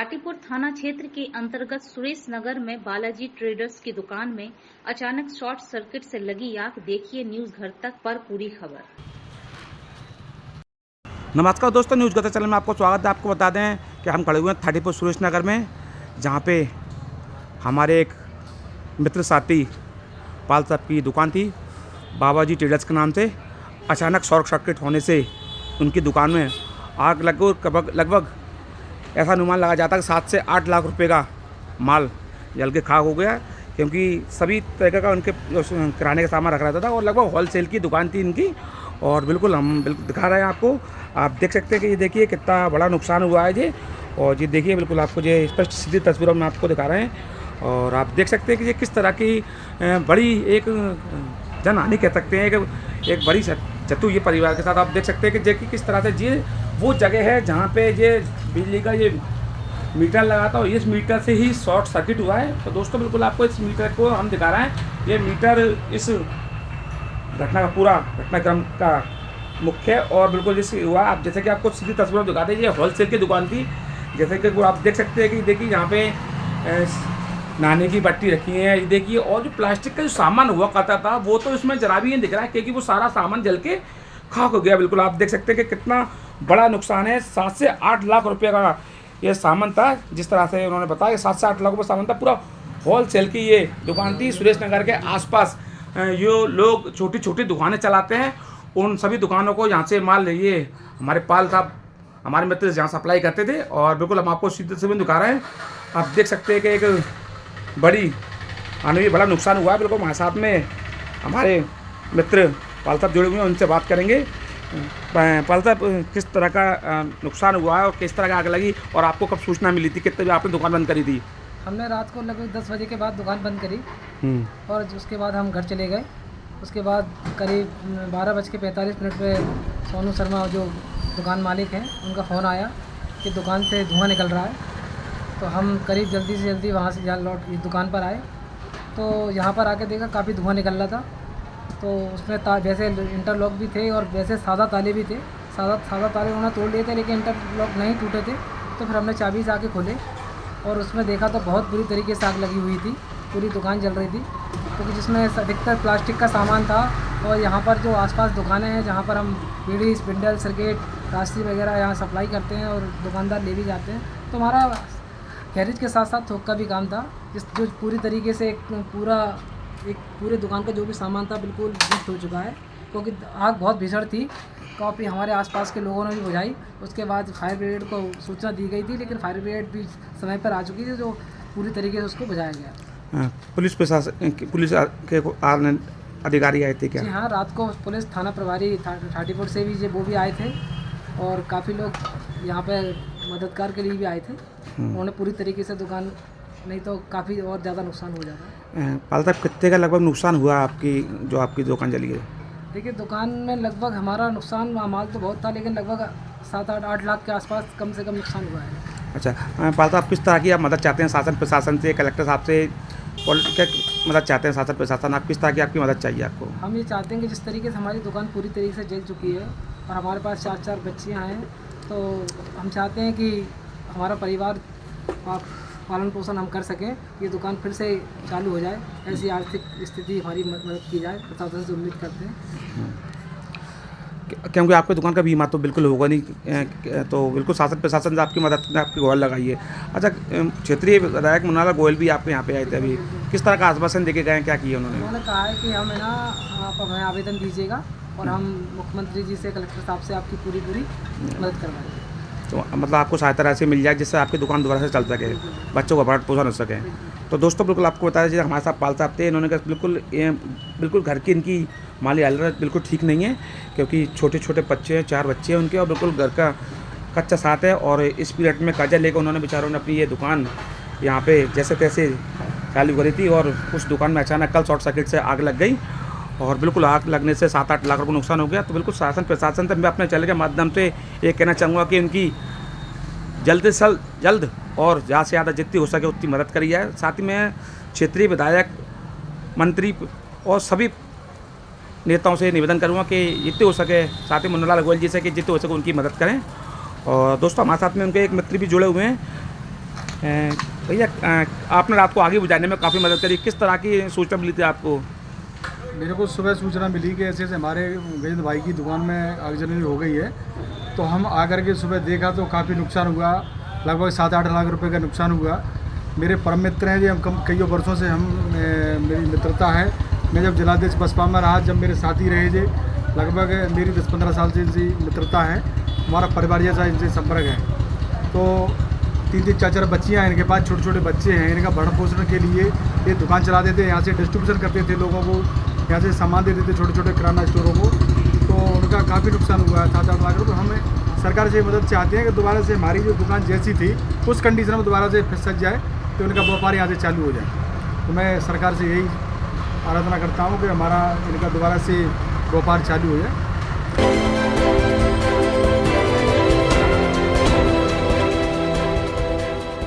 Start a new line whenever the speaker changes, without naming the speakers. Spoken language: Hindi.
ठाटीपुर थाना क्षेत्र के अंतर्गत सुरेश नगर में बालाजी ट्रेडर्स की दुकान में अचानक शॉर्ट सर्किट से लगी आग। देखिए न्यूज घर तक पर पूरी खबर।
नमस्कार दोस्तों, न्यूज़ गता चैनल में आपको स्वागत है। आपको बता दें कि हम खड़े हुए हैं ठाटीपुर सुरेश नगर में, जहां पे हमारे एक मित्र साथी पाल साहब की दुकान थी बाबाजी ट्रेडर्स के नाम से। अचानक शॉर्ट सर्किट होने से उनकी दुकान में आग लगभग ऐसा अनुमान लगा जाता है कि 7 से 8 लाख रुपए का माल जल के खाक हो गया, क्योंकि सभी तरह का उनके किराने का सामान रख रहा था और लगभग होलसेल की दुकान थी इनकी। और बिल्कुल हम दिखा रहे हैं आपको, आप देख सकते हैं कि ये देखिए कितना बड़ा नुकसान हुआ है ये। और ये देखिए बिल्कुल आपको ये स्पष्ट सीधी तस्वीरों में आपको दिखा रहे हैं। और आप देख सकते हैं कि ये किस तरह की बड़ी एक जनहानि कह सकते हैं, एक बड़ी चतु ये परिवार के साथ आप देख सकते हैं कि किस तरह से ये वो जगह है जहाँ पे ये बिजली का ये मीटर लगा था और इस मीटर से ही शॉर्ट सर्किट हुआ है। तो दोस्तों बिल्कुल आपको इस मीटर को हम दिखा रहे हैं। ये मीटर इस घटना का पूरा घटनाक्रम का मुख्य और बिल्कुल जिस हुआ, आप जैसे कि आपको सीधी तस्वीरों में दिखाते हैं, ये होलसेल की दुकान थी। जैसे कि वो आप देख सकते हैं कि देखिए यहाँ पे नहाने की बट्टी रखी है, ये देखिए। और जो प्लास्टिक का जो सामान हुआ करता था वो तो इसमें जरा भी नहीं दिख रहा है, क्योंकि वो सारा सामान जल के खाक हो गया। बिल्कुल आप देख सकते हैं कि कितना बड़ा नुकसान है। 7 से 8 लाख रुपए का ये सामान था, जिस तरह से उन्होंने बताया 7 से 8 लाख रुपये सामान था। पूरा होलसेल की ये दुकान थी। सुरेश नगर के आसपास जो लोग छोटी छोटी दुकानें चलाते हैं, उन सभी दुकानों को यहाँ से माल ये हमारे पाल साहब हमारे मित्र जहाँ सप्लाई करते थे। और बिल्कुल हम आपको सीधे से दिखा रहे हैं। आप देख सकते हैं कि एक बड़ा नुकसान हुआ है। बिल्कुल हमारे साथ में हमारे मित्र पाल साहब जुड़े हुए हैं, उनसे बात करेंगे। पाल साहब, किस तरह का नुकसान हुआ है और किस तरह की आग लगी, और आपको कब सूचना मिली थी, कितने बजे आपने दुकान बंद करी थी?
हमने रात को लगभग 10 बजे के बाद दुकान बंद करी और उसके बाद हम घर चले गए। उसके बाद करीब 12:45 पे सोनू शर्मा जो दुकान मालिक हैं, उनका फ़ोन आया कि दुकान से धुआं निकल रहा है। तो हम करीब जल्दी से जल्दी वहाँ से लौट इस दुकान पर आए। तो यहाँ पर आके देखा काफ़ी धुआं निकल रहा था। तो उसमें वैसे इंटरलॉक भी थे और वैसे सादा ताले भी थे। सादा ताले उन्होंने तोड़ लिए थे, लेकिन इंटरलॉक नहीं टूटे थे। तो फिर हमने चाबी से आके खोले और उसमें देखा तो बहुत बुरी तरीके से आग लगी हुई थी। पूरी दुकान जल रही थी, क्योंकि जिसमें अधिकतर प्लास्टिक का सामान था। और यहाँ पर जो आसपास दुकानें हैं जहाँ पर हम बीड़ी, स्पिंडल, सर्किट, रास्ती वगैरह यहाँ सप्लाई करते हैं और दुकानदार ले भी जाते हैं। तो हमारा गैरेज के साथ साथ थोक का भी काम था, जो पूरी तरीके से एक पूरे दुकान का जो भी सामान था बिल्कुल नष्ट हो चुका है, क्योंकि आग बहुत भीषण थी। काफ़ी हमारे आसपास के लोगों ने भी बुझाई। उसके बाद फायर ब्रिगेड को सूचना दी गई थी, लेकिन फायर ब्रिगेड भी समय पर आ चुकी थी, जो पूरी तरीके से उसको बुझाया गया।
पुलिस प्रशासन पुलिस के अधिकारी आए थे क्या?
जी हाँ, रात को पुलिस थाना प्रभारी ठाटीपुर से भी वो भी आए थे और काफ़ी लोग यहाँ पे मददगार के लिए भी आए थे। उन्होंने पूरी तरीके से दुकान, नहीं तो काफ़ी और ज़्यादा नुकसान हो जाता है।
पाल साहब, कितने का लगभग नुकसान हुआ आपकी दुकान जली है?
देखिए, दुकान में लगभग हमारा नुकसान माल तो बहुत था, लेकिन लगभग 7-8 लाख के आसपास कम से कम नुकसान हुआ है।
अच्छा पाल साहब, किस तरह की आप मदद चाहते हैं शासन प्रशासन से, कलेक्टर साहब से? क्या मदद चाहते हैं शासन प्रशासन? आप किस तरह की आपकी मदद चाहिए आपको?
हम ये चाहते हैं कि जिस तरीके से हमारी दुकान पूरी तरीके से जल चुकी है और हमारे पास 4 बच्चियाँ हैं, तो हम चाहते हैं कि हमारा परिवार पालन पोषण हम कर सकें, ये दुकान फिर से चालू हो जाए। ऐसी आर्थिक स्थिति हमारी मदद की जाए, प्रशासन से उम्मीद करते हैं।
क्योंकि आपकी दुकान का बीमा तो बिल्कुल होगा नहीं, तो बिल्कुल शासन प्रशासन से आपकी मदद ने आपकी गुहार लगाई है। अच्छा, क्षेत्रीय विधायक मुन्नालाल गोयल भी आपके यहाँ पे आए थे अभी, किस तरह का आश्वासन देके गए, क्या किया उन्होंने
कहा है कि हमें आप हमें आवेदन दीजिएगा और हम मुख्यमंत्री जी से, कलेक्टर साहब से आपकी पूरी मदद करवाएंगे।
तो मतलब आपको सहायता राशि मिल जाए, जिससे आपकी दुकान दोबारा से चल सके, बच्चों का भरण पोषण हो सके। तो दोस्तों बिल्कुल आपको बताया जाए, हमारे साथ पाल साहब थे। इन्होंने कहा बिल्कुल घर की इनकी माली हालत बिल्कुल ठीक नहीं है, क्योंकि छोटे छोटे बच्चे हैं, 4 बच्चे हैं उनके, और बिल्कुल घर का कच्चा साथ है। और इस पीरियड में कर्जा लेकर उन्होंने बेचारों ने अपनी ये दुकान यहाँ पे जैसे तैसे चालू करी थी, और उस दुकान में अचानक कल शॉर्ट सर्किट से आग लग गई और बिल्कुल आग लगने से 7-8 लाख रुपये नुकसान हो गया। तो बिल्कुल शासन प्रशासन से मैं अपने चैनल के माध्यम से ये कहना चाहूँगा कि इनकी जल्द से जल्द और ज़्यादा से ज़्यादा जितनी हो सके उतनी मदद करी जाए। साथ ही में क्षेत्रीय विधायक, मंत्री और सभी नेताओं से निवेदन करूँगा कि जितने हो सके, साथ ही मुन्नालाल गोयल जी से कि जितने हो सके उनकी मदद करें। और दोस्तों हमारे साथ में उनके एक मित्र भी जुड़े हुए हैं, भैया आपने रात को आगे बुझाने में काफ़ी मदद करी, किस तरह की सूचना मिली थी आपको?
मेरे को सुबह सूचना मिली कि ऐसे ऐसे हमारे गजेंद्र भाई की दुकान में आगजनी हो गई है। तो हम आकर के सुबह देखा तो काफ़ी नुकसान हुआ, लगभग 7-8 लाख रुपए का नुकसान हुआ। मेरे परम मित्र हैं, जो हम कई वर्षों से मेरी मित्रता है। मैं जब जिलाध्यक्ष बसपा में रहा, जब मेरे साथी रहे थे, लगभग मेरी 10-15 साल से इनसे मित्रता है, हमारा परिवार जैसा इनसे संपर्क है। तो 3-3, 4-4 बच्चियाँ हैं इनके पास, छोटे छोटे बच्चे हैं। इनका भरण पोषण के लिए ये दुकान चलाते थे, यहाँ से डिस्ट्रीब्यूशन करते थे, लोगों को यहाँ से सामान देते थे, छोटे छोटे किराना स्टोरों को। तो उनका काफ़ी नुकसान हुआ है, 7-8 लाख रुपये। हमें सरकार से मदद चाहते हैं कि दोबारा से हमारी जो दुकान जैसी थी उस कंडीशन में दोबारा से फिर सज जाए, तो इनका व्यापार यहाँ से चालू हो जाए। तो मैं सरकार से यही आराधना करता हूँ कि हमारा इनका दोबारा से व्यापार चालू हो जाए।